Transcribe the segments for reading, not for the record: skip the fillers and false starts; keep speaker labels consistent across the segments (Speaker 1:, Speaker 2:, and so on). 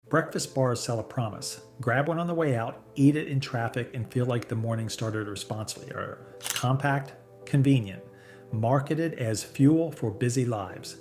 Speaker 1: Breakfast bars sell a promise. Grab one on the way out, eat it in traffic, and feel like the morning started responsibly. Compact, convenient, marketed as fuel for busy lives.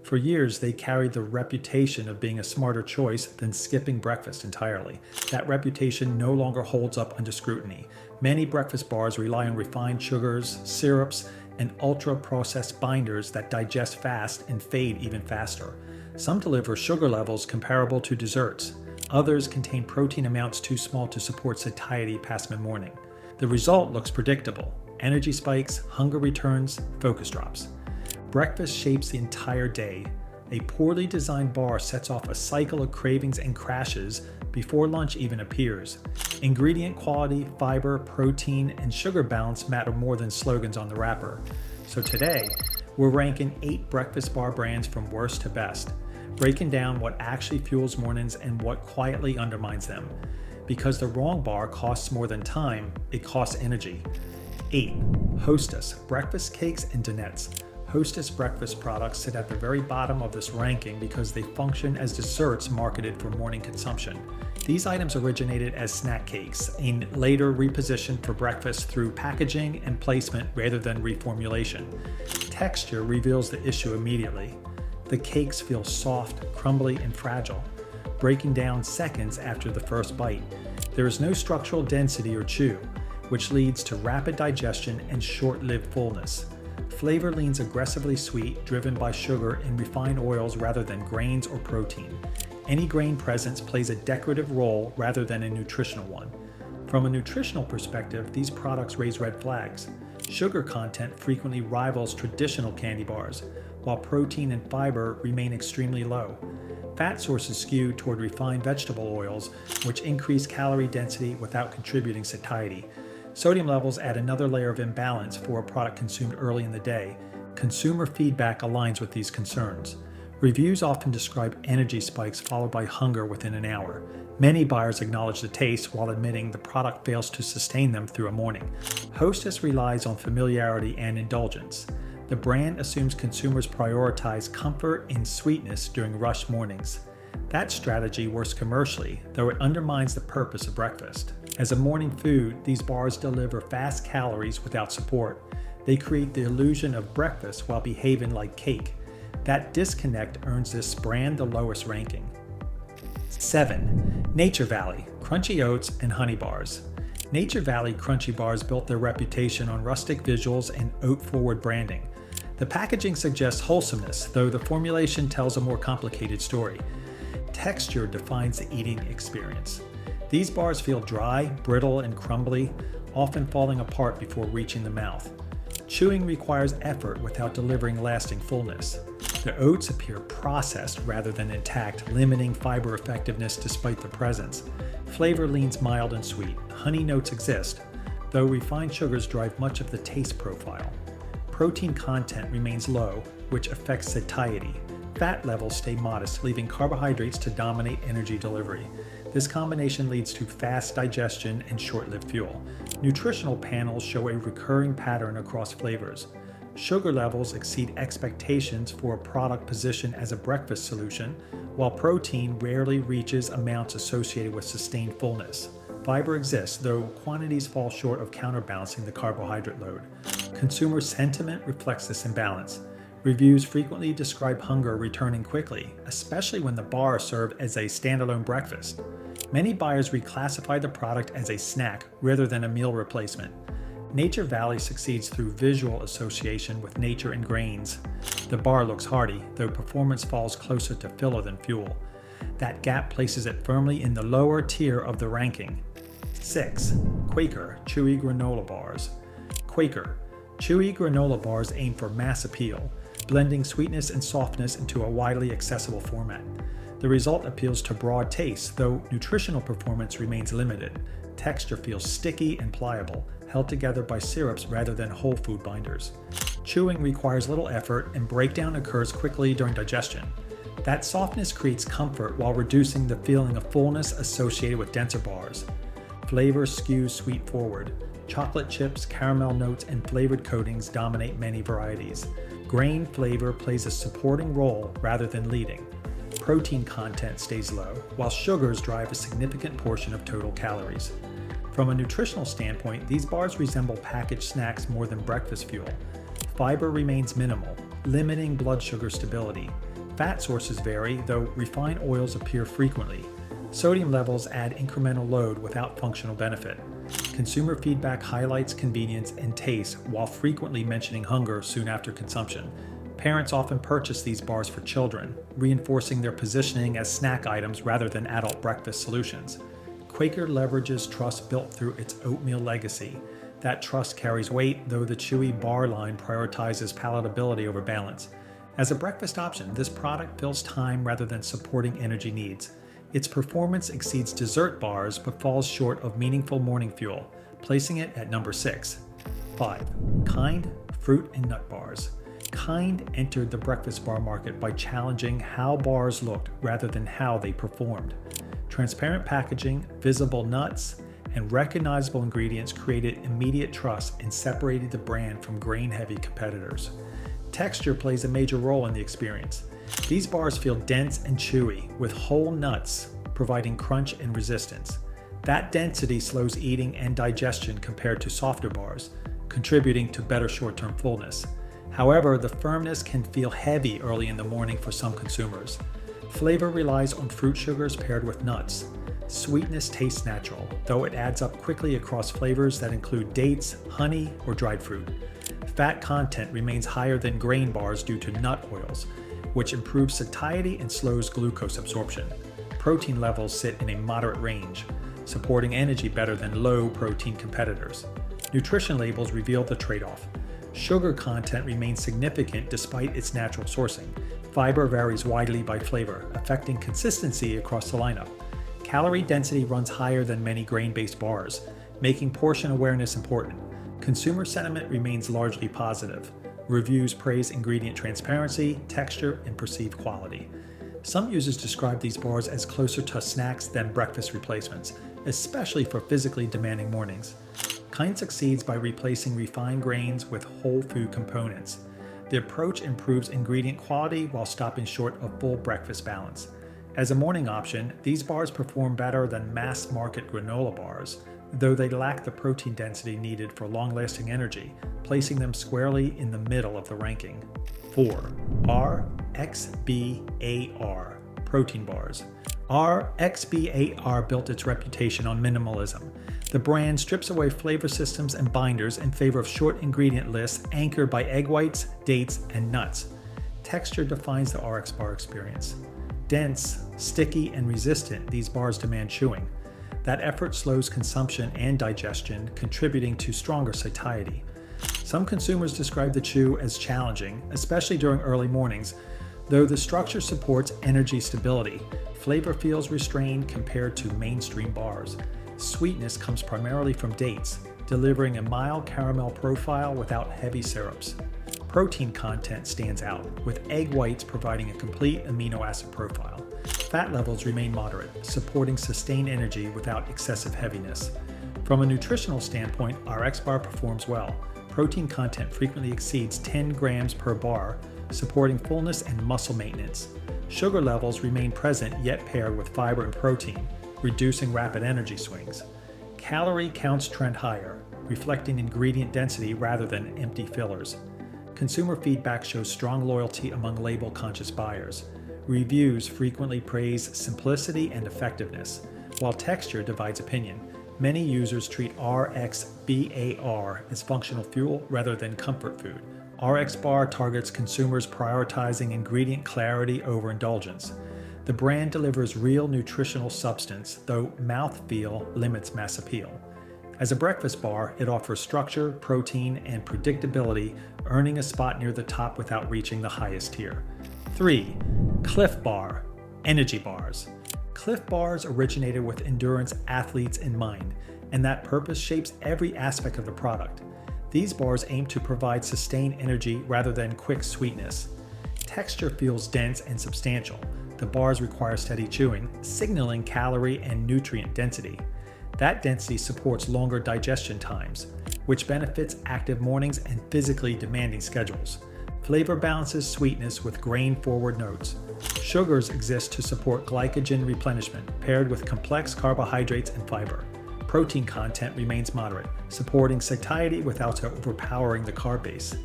Speaker 1: For years, they carried the reputation of being a smarter choice than skipping breakfast entirely. That reputation no longer holds up under scrutiny. Many breakfast bars rely on refined sugars, syrups, and ultra-processed binders that digest fast and fade even faster. Some deliver sugar levels comparable to desserts. Others contain protein amounts too small to support satiety past mid-morning. The result looks predictable. Energy spikes, hunger returns, focus drops. Breakfast shapes the entire day. A poorly designed bar sets off a cycle of cravings and crashes before lunch even appears. Ingredient quality, fiber, protein, and sugar balance matter more than slogans on the wrapper. So today, we're ranking 8 breakfast bar brands from worst to best, breaking down what actually fuels mornings and what quietly undermines them. Because the wrong bar costs more than time, it costs energy. 8. Hostess, breakfast cakes and Donettes. Hostess breakfast products sit at the very bottom of this ranking because they function as desserts marketed for morning consumption. These items originated as snack cakes and later repositioned for breakfast through packaging and placement rather than reformulation. Texture reveals the issue immediately. The cakes feel soft, crumbly, and fragile, breaking down seconds after the first bite. There is no structural density or chew, which leads to rapid digestion and short-lived fullness. Flavor leans aggressively sweet, driven by sugar and refined oils rather than grains or protein. Any grain presence plays a decorative role rather than a nutritional one. From a nutritional perspective, these products raise red flags. Sugar content frequently rivals traditional candy bars, while protein and fiber remain extremely low. Fat sources skew toward refined vegetable oils, which increase calorie density without contributing satiety. Sodium levels add another layer of imbalance for a product consumed early in the day. Consumer feedback aligns with these concerns. Reviews often describe energy spikes followed by hunger within an hour. Many buyers acknowledge the taste while admitting the product fails to sustain them through a morning. Hostess relies on familiarity and indulgence. The brand assumes consumers prioritize comfort and sweetness during rush mornings. That strategy works commercially, though it undermines the purpose of breakfast. As a morning food, these bars deliver fast calories without support. They create the illusion of breakfast while behaving like cake. That disconnect earns this brand the lowest ranking. 7. Nature Valley, Crunchy Oats and Honey Bars. Nature Valley Crunchy Bars built their reputation on rustic visuals and oat-forward branding. The packaging suggests wholesomeness, though the formulation tells a more complicated story. Texture defines the eating experience. These bars feel dry, brittle, and crumbly, often falling apart before reaching the mouth. Chewing requires effort without delivering lasting fullness. The oats appear processed rather than intact, limiting fiber effectiveness despite the presence. Flavor leans mild and sweet. Honey notes exist, though refined sugars drive much of the taste profile. Protein content remains low, which affects satiety. Fat levels stay modest, leaving carbohydrates to dominate energy delivery. This combination leads to fast digestion and short-lived fuel. Nutritional panels show a recurring pattern across flavors. Sugar levels exceed expectations for a product positioned as a breakfast solution, while protein rarely reaches amounts associated with sustained fullness. Fiber exists, though quantities fall short of counterbalancing the carbohydrate load. Consumer sentiment reflects this imbalance. Reviews frequently describe hunger returning quickly, especially when the bar served as a standalone breakfast. Many buyers reclassify the product as a snack rather than a meal replacement. Nature Valley succeeds through visual association with nature and grains. The bar looks hearty, though performance falls closer to filler than fuel. That gap places it firmly in the lower tier of the ranking. 6. Quaker Chewy Granola Bars. Quaker Chewy granola bars aim for mass appeal, blending sweetness and softness into a widely accessible format. The result appeals to broad tastes, though nutritional performance remains limited. Texture feels sticky and pliable, held together by syrups rather than whole food binders. Chewing requires little effort, and breakdown occurs quickly during digestion. That softness creates comfort while reducing the feeling of fullness associated with denser bars. Flavor skews sweet forward. Chocolate chips, caramel notes, and flavored coatings dominate many varieties. Grain flavor plays a supporting role rather than leading. protein content stays low, while sugars drive a significant portion of total calories. From a nutritional standpoint, these bars resemble packaged snacks more than breakfast fuel. Fiber remains minimal, limiting blood sugar stability. Fat sources vary, though refined oils appear frequently. Sodium levels add incremental load without functional benefit. Consumer feedback highlights convenience and taste while frequently mentioning hunger soon after consumption. Parents often purchase these bars for children, reinforcing their positioning as snack items rather than adult breakfast solutions. Quaker leverages trust built through its oatmeal legacy. That trust carries weight, though the Chewy bar line prioritizes palatability over balance. As a breakfast option, this product fills time rather than supporting energy needs. Its performance exceeds dessert bars but falls short of meaningful morning fuel, placing it at number 6. 5. Kind Fruit and Nut Bars. Kind entered the breakfast bar market by challenging how bars looked rather than how they performed. Transparent packaging, visible nuts, and recognizable ingredients created immediate trust and separated the brand from grain-heavy competitors. Texture plays a major role in the experience. These bars feel dense and chewy, with whole nuts providing crunch and resistance. That density slows eating and digestion compared to softer bars, contributing to better short-term fullness. However, the firmness can feel heavy early in the morning for some consumers. Flavor relies on fruit sugars paired with nuts. Sweetness tastes natural, though it adds up quickly across flavors that include dates, honey, or dried fruit. Fat content remains higher than grain bars due to nut oils, which improves satiety and slows glucose absorption. Protein levels sit in a moderate range, supporting energy better than low-protein competitors. Nutrition labels reveal the trade-off. Sugar content remains significant despite its natural sourcing. Fiber varies widely by flavor, affecting consistency across the lineup. Calorie density runs higher than many grain-based bars, making portion awareness important. Consumer sentiment remains largely positive. Reviews praise ingredient transparency, texture, and perceived quality. Some users describe these bars as closer to snacks than breakfast replacements, especially for physically demanding mornings. Kind succeeds by replacing refined grains with whole food components. The approach improves ingredient quality while stopping short of full breakfast balance. As a morning option, these bars perform better than mass-market granola bars, though they lack the protein density needed for long-lasting energy, placing them squarely in the middle of the ranking. 4. RXBAR Protein Bars. RXBAR built its reputation on minimalism. The brand strips away flavor systems and binders in favor of short ingredient lists anchored by egg whites, dates, and nuts. Texture defines the RXBAR experience. Dense, sticky, and resistant, these bars demand chewing. That effort slows consumption and digestion, contributing to stronger satiety. Some consumers describe the chew as challenging, especially during early mornings, though the structure supports energy stability. Flavor feels restrained compared to mainstream bars. Sweetness comes primarily from dates, delivering a mild caramel profile without heavy syrups. Protein content stands out, with egg whites providing a complete amino acid profile. Fat levels remain moderate, supporting sustained energy without excessive heaviness. From a nutritional standpoint, RXBAR performs well. Protein content frequently exceeds 10 grams per bar, supporting fullness and muscle maintenance. Sugar levels remain present yet paired with fiber and protein, reducing rapid energy swings. Calorie counts trend higher, reflecting ingredient density rather than empty fillers. Consumer feedback shows strong loyalty among label-conscious buyers. Reviews frequently praise simplicity and effectiveness, while texture divides opinion. Many users treat RXBAR as functional fuel rather than comfort food. RXBAR targets consumers prioritizing ingredient clarity over indulgence. The brand delivers real nutritional substance, though mouthfeel limits mass appeal. As a breakfast bar, it offers structure, protein, and predictability, earning a spot near the top without reaching the highest tier. 3. CLIF Bar Energy Bars. CLIF bars originated with endurance athletes in mind, and that purpose shapes every aspect of the product. These bars aim to provide sustained energy rather than quick sweetness. Texture feels dense and substantial. The bars require steady chewing, signaling calorie and nutrient density. That density supports longer digestion times, which benefits active mornings and physically demanding schedules. Flavor balances sweetness with grain-forward notes. Sugars exist to support glycogen replenishment, paired with complex carbohydrates and fiber. Protein content remains moderate, supporting satiety without overpowering the carb base.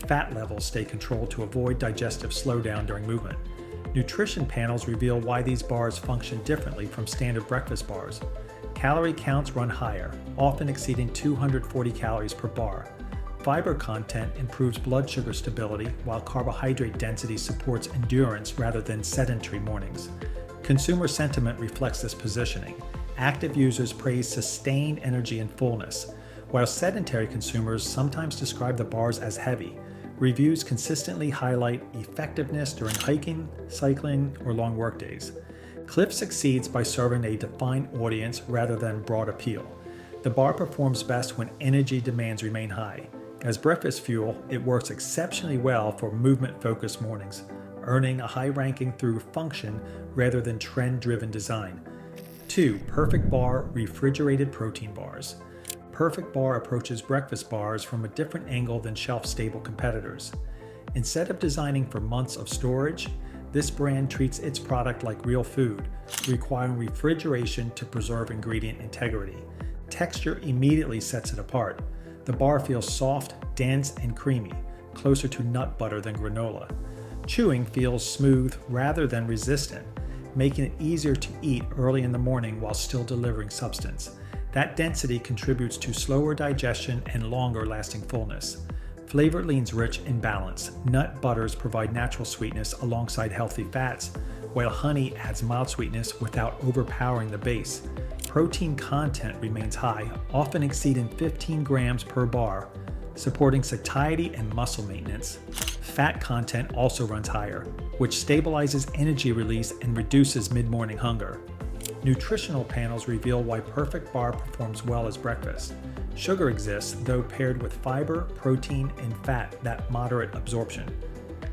Speaker 1: Fat levels stay controlled to avoid digestive slowdown during movement. Nutrition panels reveal why these bars function differently from standard breakfast bars. Calorie counts run higher, often exceeding 240 calories per bar. Fiber content improves blood sugar stability, while carbohydrate density supports endurance rather than sedentary mornings. Consumer sentiment reflects this positioning. Active users praise sustained energy and fullness, while sedentary consumers sometimes describe the bars as heavy. Reviews consistently highlight effectiveness during hiking, cycling, or long workdays. CLIF succeeds by serving a defined audience rather than broad appeal. The bar performs best when energy demands remain high. As breakfast fuel, it works exceptionally well for movement-focused mornings, earning a high ranking through function rather than trend-driven design. 2. Perfect Bar Refrigerated Protein Bars. Perfect Bar approaches breakfast bars from a different angle than shelf-stable competitors. Instead of designing for months of storage, this brand treats its product like real food, requiring refrigeration to preserve ingredient integrity. Texture immediately sets it apart. The bar feels soft, dense, and creamy, closer to nut butter than granola. Chewing feels smooth rather than resistant, making it easier to eat early in the morning while still delivering substance. That density contributes to slower digestion and longer lasting fullness. Flavor leans rich and balanced. Nut butters provide natural sweetness alongside healthy fats, while honey adds mild sweetness without overpowering the base. Protein content remains high, often exceeding 15 grams per bar, supporting satiety and muscle maintenance. Fat content also runs higher, which stabilizes energy release and reduces mid-morning hunger. Nutritional panels reveal why Perfect Bar performs well as breakfast. Sugar exists, though paired with fiber, protein, and fat that moderate absorption.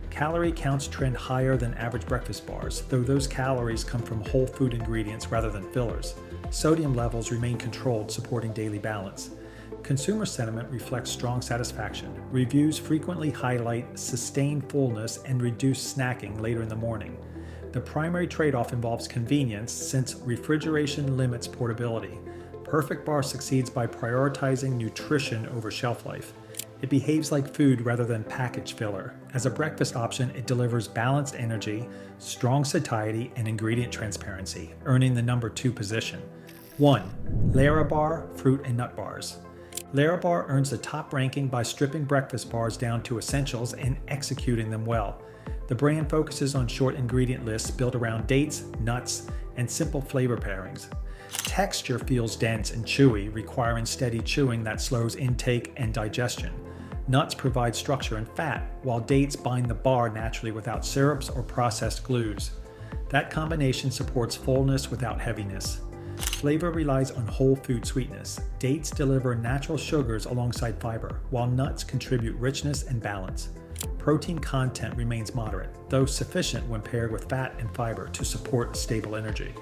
Speaker 1: Calorie counts trend higher than average breakfast bars, though those calories come from whole food ingredients rather than fillers. Sodium levels remain controlled, supporting daily balance. Consumer sentiment reflects strong satisfaction. Reviews frequently highlight sustained fullness and reduced snacking later in the morning. The primary trade-off involves convenience, since refrigeration limits portability. Perfect Bar succeeds by prioritizing nutrition over shelf life. It behaves like food rather than package filler. As a breakfast option, it delivers balanced energy, strong satiety, and ingredient transparency, earning the number 2 position. 1. Larabar Fruit and Nut Bars. Larabar earns the top ranking by stripping breakfast bars down to essentials and executing them well. The brand focuses on short ingredient lists built around dates, nuts, and simple flavor pairings. Texture feels dense and chewy, requiring steady chewing that slows intake and digestion. Nuts provide structure and fat, while dates bind the bar naturally without syrups or processed glues. That combination supports fullness without heaviness. Flavor relies on whole food sweetness. Dates deliver natural sugars alongside fiber, while nuts contribute richness and balance. Protein content remains moderate, though sufficient when paired with fat and fiber to support stable energy.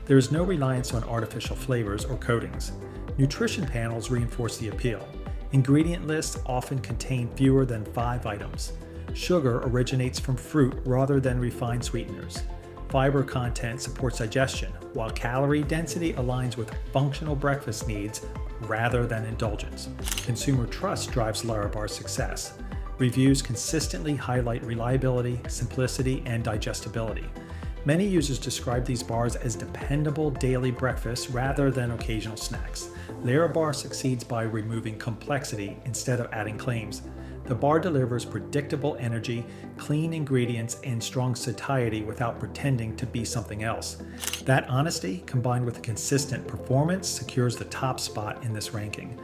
Speaker 1: There is no reliance on artificial flavors or coatings. Nutrition panels reinforce the appeal. Ingredient lists often contain fewer than 5 items. Sugar originates from fruit rather than refined sweeteners. Fiber content supports digestion, while calorie density aligns with functional breakfast needs rather than indulgence. Consumer trust drives Larabar's success. Reviews consistently highlight reliability, simplicity, and digestibility. Many users describe these bars as dependable daily breakfasts rather than occasional snacks. Larabar succeeds by removing complexity instead of adding claims. The bar delivers predictable energy, clean ingredients, and strong satiety without pretending to be something else. That honesty, combined with consistent performance, secures the top spot in this ranking.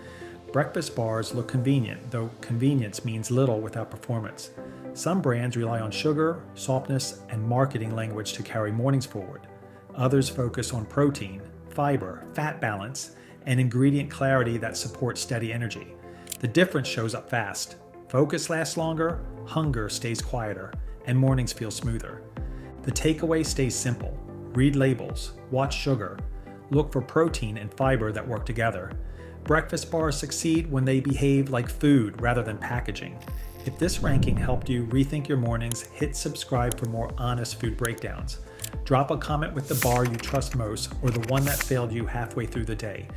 Speaker 1: Breakfast bars look convenient, though convenience means little without performance. Some brands rely on sugar, softness, and marketing language to carry mornings forward. Others focus on protein, fiber, fat balance, and ingredient clarity that supports steady energy. The difference shows up fast. Focus lasts longer, hunger stays quieter, and mornings feel smoother. The takeaway stays simple. Read labels, watch sugar, look for protein and fiber that work together. Breakfast bars succeed when they behave like food rather than packaging. If this ranking helped you rethink your mornings, hit subscribe for more honest food breakdowns. Drop a comment with the bar you trust most or the one that failed you halfway through the day.